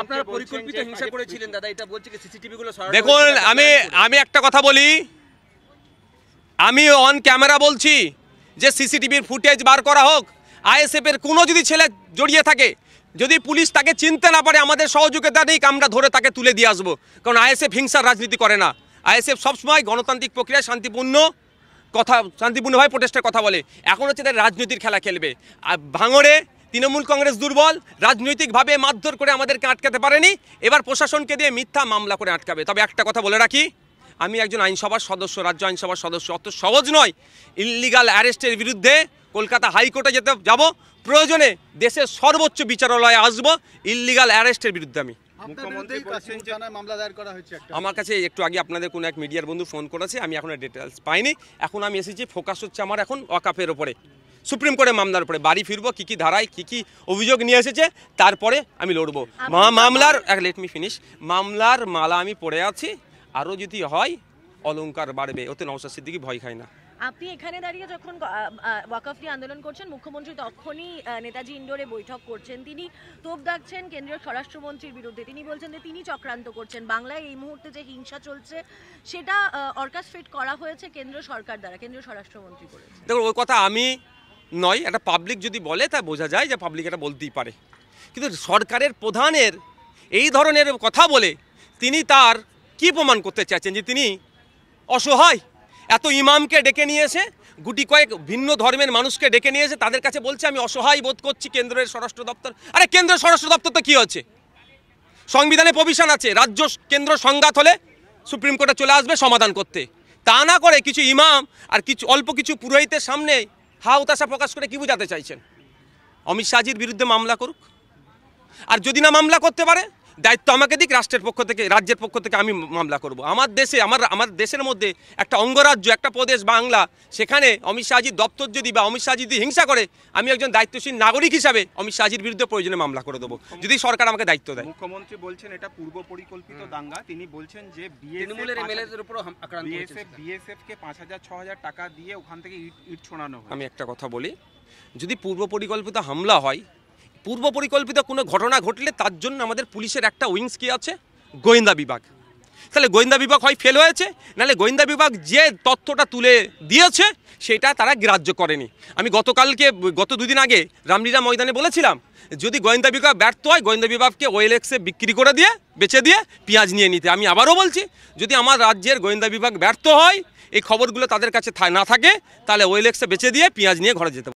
আপনারা পরিকল্পিত হিংসা করেছিলেন দাদা, এটা বলছে কি সিসিটিভি গুলো সরাসরি। দেখুন আমি একটা কথা বলি, আমি অন ক্যামেরা বলছি যে সিসিটিভির ফুটেজ বার করা হোক। আইএসএফ এর কোনো যদি ছেলে জড়িয়ে থাকে, যদি পুলিশ তাকে চিনতে না পারে, আমাদের সহযোগিতা নেই, আমরা ধরে তাকে তুলে দিয়ে আসবো। কারণ আইএসএফ হিংসার রাজনীতি করে না। আইএসএফ সবসময় গণতান্ত্রিক প্রক্রিয়ায় শান্তিপূর্ণভাবে প্রোটেস্টের কথা বলে। এখন হচ্ছে তাদের রাজনীতির খেলা খেলবে। আর ভাঙড়ে তৃণমূল কংগ্রেস দুর্বল, রাজনৈতিকভাবে মারধর করে আমাদেরকে আটকাতে পারেনি, এবার প্রশাসনকে দিয়ে মিথ্যা মামলা করে আটকাবে। তবে একটা কথা বলে রাখি, আমি একজন আইনসভার সদস্য, রাজ্য আইনসভার সদস্য, অত সহজ নয় ইললিগাল অ্যারেস্টের বিরুদ্ধে কলকাতা হাইকোর্টে যাব, প্রয়োজনে দেশের সর্বোচ্চ বিচারালয়ে আসবো ইললিগাল অ্যারেস্টের বিরুদ্ধে। আমি আমার কাছে একটু আগে আপনাদের কোনো এক মিডিয়ার বন্ধু ফোন করেছে, আমি এখন ডিটেলস পাইনি। এখন আমি এসেছি, ফোকাস হচ্ছে আমার এখন ওয়াকাফের ওপরে, সুপ্রিম কোর্টের মামলার উপরে। বাড়ি ফিরবো, কী কী ধারায় কী কী অভিযোগ নিয়ে এসেছে, তারপরে আমি লড়বো। মামলার লেট মি ফিনিশ, মামলার মালা আমি পড়ে আছি, আরও যদি হয় অলংকার বাড়বে, ওতে নওশাদ সিদ্দিকী ভয় খায় না। আপনি এখানে দাঁড়িয়ে যখন ওয়াকফ নিয়ে আন্দোলন করছেন, মুখ্যমন্ত্রী তখনই নেতাজি ইন্ডোরে বৈঠক করছেন, তিনি তোপ দাগছেন কেন্দ্রীয় স্বরাষ্ট্রমন্ত্রীর বিরুদ্ধে। তিনি বলছেন যে তিনি চক্রান্ত করছেন, বাংলায় এই মুহূর্তে যে হিংসা চলছে সেটা অর্কেস্ট্রেট করা হয়েছে কেন্দ্র সরকার দ্বারা, কেন্দ্রীয় স্বরাষ্ট্রমন্ত্রী করেছে। দেখুন, ওই কথা আমি নয়, একটা পাবলিক যদি বলে তা বোঝা যায় যে পাবলিক এটা বলতেই পারে। কিন্তু সরকারের প্রধানের এই ধরনের কথা বলে তিনি তার কি প্রমাণ করতে চাইছেন? যে তিনি অসহায়। এত ইমামকে ডেকে নিয়ে এসে, গুটি কয়েক ভিন্ন ধর্মের মানুষকে ডেকে নিয়ে এসে তাদের কাছে বলছে আমি অসহায় বোধ করছি কেন্দ্রের স্বরাষ্ট্র দপ্তর। আরে কেন্দ্রের স্বরাষ্ট্র দপ্তর তো কী হচ্ছে? সংবিধানে প্রভিশন আছে, রাজ্য কেন্দ্র সংঘাত হলে সুপ্রিম কোর্টে চলে আসবে সমাধান করতে। তা না করে কিছু ইমাম আর অল্প কিছু পুরোহিতের সামনে হতাশা প্রকাশ করে কি বোঝাতে চাইছেন? অমিত শাহজির বিরুদ্ধে মামলা করুক, আর যদি না মামলা করতে পারে দায়িত্ব আমাকে দিক, রাষ্ট্রের পক্ষ থেকে, রাজ্যের পক্ষ থেকে আমি মামলা করব। আমার দেশে আমার দেশের মধ্যে একটা অঙ্গরাজ্য, একটা প্রদেশ বাংলা, সেখানে অমিত শাহজির দপ্তর যদি বা অমিত শাহজি যদি হিংসা করে, আমি একজন দায়িত্বশীল নাগরিক হিসাবে অমিত শাহজির বিরুদ্ধে প্রয়োজনে মামলা করে দেবো, যদি সরকার আমাকে দায়িত্ব দেয়। মুখ্যমন্ত্রী বলছেন এটা পূর্ব পরিকল্পিত দাঙ্গা। তিনি বলছেন যে বিএসএফ কে 5,000-6,000 টাকা দিয়ে ওখান থেকে ইট ছোড়ানো হয়। আমি একটা কথা বলি, যদি পূর্ব পরিকল্পিত হামলা হয়, পূর্ব পরিকল্পিত কোনো ঘটনা ঘটলে তার জন্য আমাদের পুলিশের একটা উইংস কি আছে, গোয়েন্দা বিভাগ। তাহলে গোয়েন্দা বিভাগ হয় ফেল হয়েছে, নাহলে গোয়েন্দা বিভাগ যে তথ্যটা তুলে দিয়েছে সেটা তারা গ্রাহ্য করেনি। আমি গত দুদিন আগে রামলীলা ময়দানে বলেছিলাম, যদি গোয়েন্দা বিভাগ ব্যর্থ হয়, গোয়েন্দা বিভাগকে ওএলএক্সে বিক্রি করে দিয়ে, বেচে দিয়ে পেঁয়াজ নিয়ে নিতে। আমি আবারও বলছি, যদি আমার রাজ্যের গোয়েন্দা বিভাগ ব্যর্থ হয়, এই খবরগুলো তাদের কাছে না থাকে, তাহলে ওএলএক্সে বেচে দিয়ে পেঁয়াজ নিয়ে ঘরে যেতে।